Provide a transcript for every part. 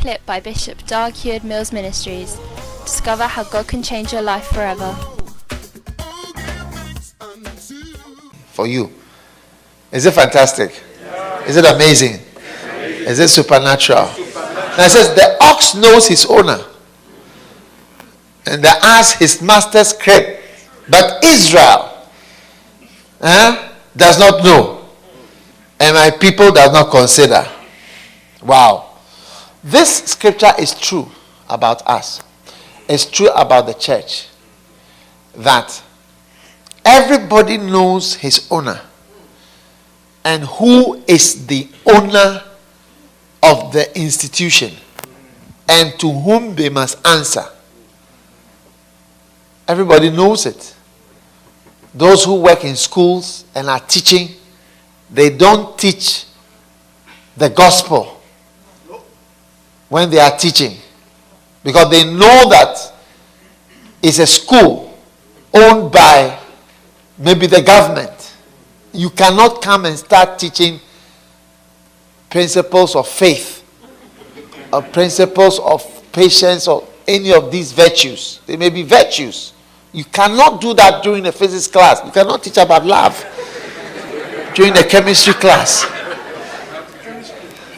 clip by Bishop Doug Heward-Mills Ministries. Discover how God can change your life forever. For you. Is it fantastic? Yeah. Is it amazing? Is it supernatural? Now it says the ox knows his owner, and the ass his master's crib, but Israel does not know, and my people does not consider. Wow. This scripture is true about us. It's true about the church, that everybody knows his owner and who is the owner of the institution and to whom they must answer. Everybody knows it. Those who work in schools and are teaching, they don't teach the gospel when they are teaching, because they know that it's a school owned by maybe the government. You cannot come and start teaching principles of faith or principles of patience or any of these virtues. They may be virtues. You cannot do that during a physics class. You cannot teach about love during a chemistry class.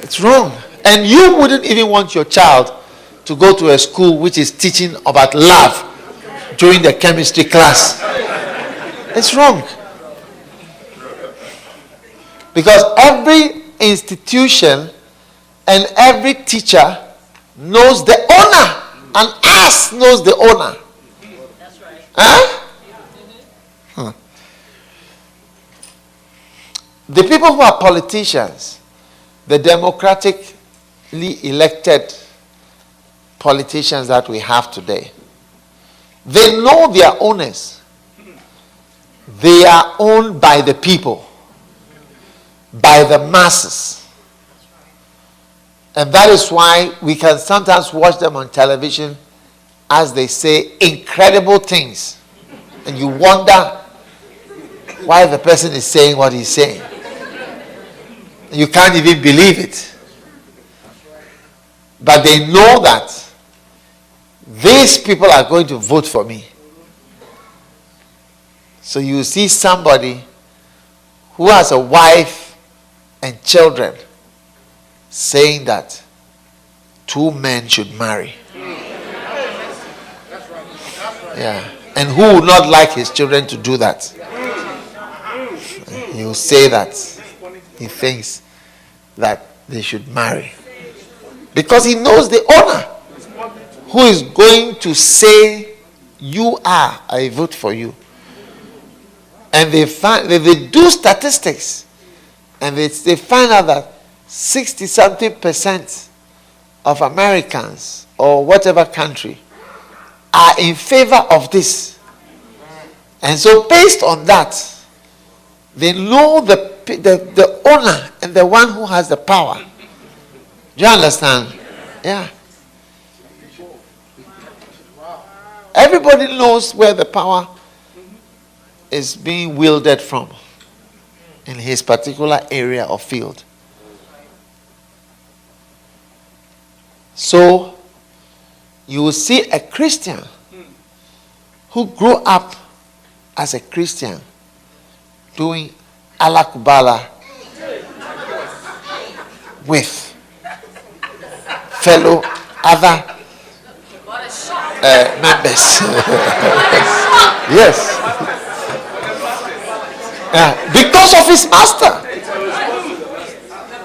It's wrong. And you wouldn't even want your child to go to a school which is teaching about love during the chemistry class. It's wrong. Because every institution and every teacher knows the owner, and us knows the owner. That's right. Huh? The people who are politicians, the democratically elected politicians that we have today, they know their owners. They are owned by the people, by the masses. And that is why we can sometimes watch them on television as they say incredible things. And you wonder why the person is saying what he's saying. You can't even believe it. But they know that these people are going to vote for me. So you see somebody who has a wife and children saying that 2 men should marry. Yeah. And who would not like his children to do that? He will say that he thinks that they should marry. Because he knows the owner who is going to say, you are, I vote for you. And they do statistics, and they find out that 60-something% of Americans or whatever country are in favor of this. And so based on that, they know the owner and the one who has the power. Do you understand? Yeah. Everybody knows where the power is being wielded from in his particular area or field. So you will see a Christian who grew up as a Christian doing alakubala with fellow other members. Yes. Because of his master.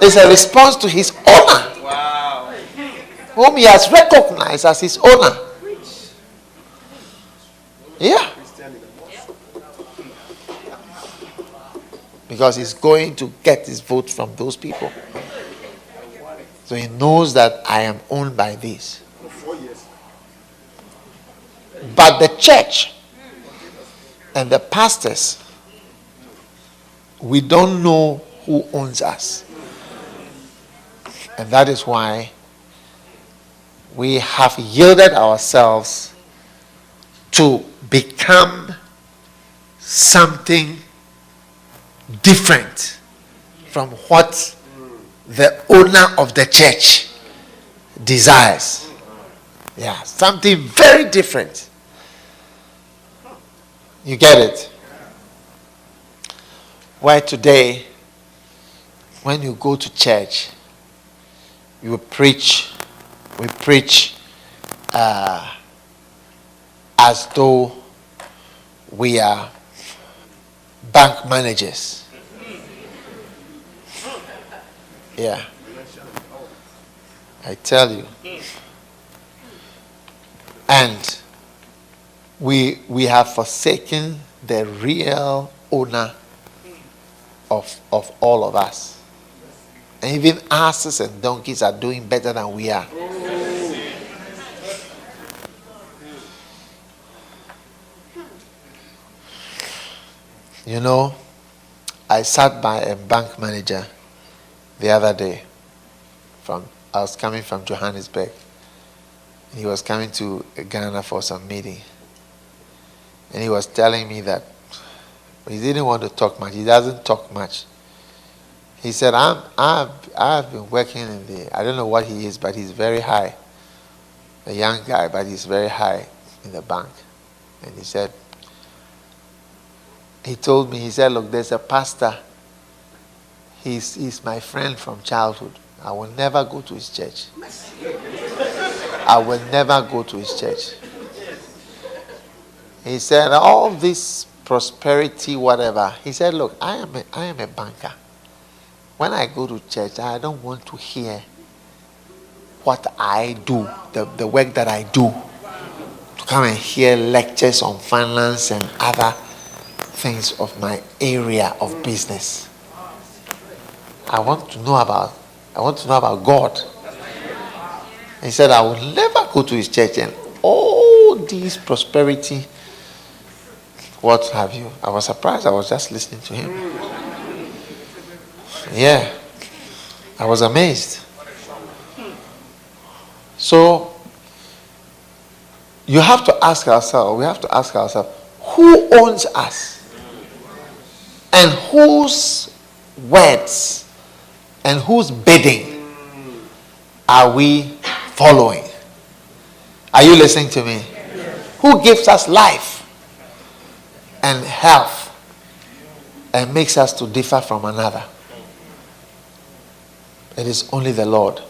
It's a response to his owner. Wow. Whom he has recognized as his owner. Yeah. Because he's going to get his vote from those people. So he knows that I am owned by these. But the church and the pastors, we don't know who owns us. And that is why we have yielded ourselves to become something different from what the owner of the church desires. Yeah, something very different. You get it? Where today, when you go to church, we preach as though we are bank managers. Yeah. I tell you. And we have forsaken the real owner of all of us. And even asses and donkeys are doing better than we are. You know, I sat by a bank manager the other day. I was coming from Johannesburg. He was coming to Ghana for some meeting. And he was telling me that he didn't want to talk much. He doesn't talk much. He said, I've been working in I don't know what he is, but he's very high. A young guy, but he's very high in the bank. And he told me, he said, look, there's a pastor. He's my friend from childhood. I will never go to his church. I will never go to his church. He said, all this prosperity, whatever. He said, look, I am a banker. When I go to church, I don't want to hear what I do, the work that I do. To come and hear lectures on finance and other things of my area of business. I want to know about God. He said, I will never go to his church, and all these prosperity, what have you. I was surprised. I was just listening to him. Yeah. I was amazed. So, we have to ask ourselves, who owns us? And whose words and whose bidding are we following? Are you listening to me? Who gives us life and health and makes us to differ from another? It is only the Lord.